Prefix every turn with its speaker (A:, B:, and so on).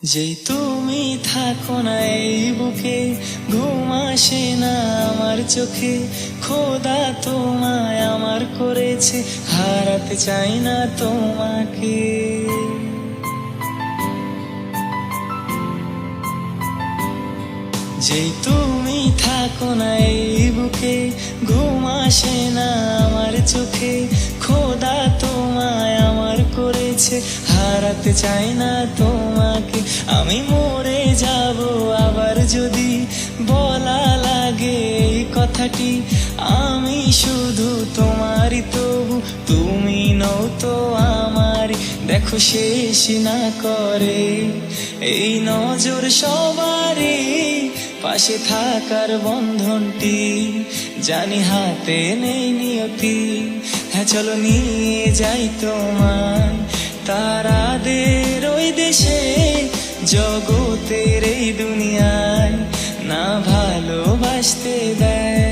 A: যেই তুমি থাকো না এই বুকে, ঘুম আসে না আমার চোখে। খোদা তোমায় আমার করেছে, হারাতে চাই না তোমাকে। যেই তুমি থাকো না এই বুকে, ঘুম আসে না আমার চোখে। খোদা তোমায় আমার করেছে, হারাতে চাই না তোমাকে। আমি মরে যাব আবার যদি বলা লাগে এই কথাটি। আমি শুধু তোমারই, তবু তুমি নও তো আমারই। দেখো শেষ না করে এই নজর সবারই, পাশে থাকার বন্ধনটি জানি হাতে নেই নিয়তি। হ্যাঁ চলো নিয়ে যাই তোমায় তারাদের ওই দেশে, জগতের এই দুনিয়ায় না ভালোবাসতে দেয়।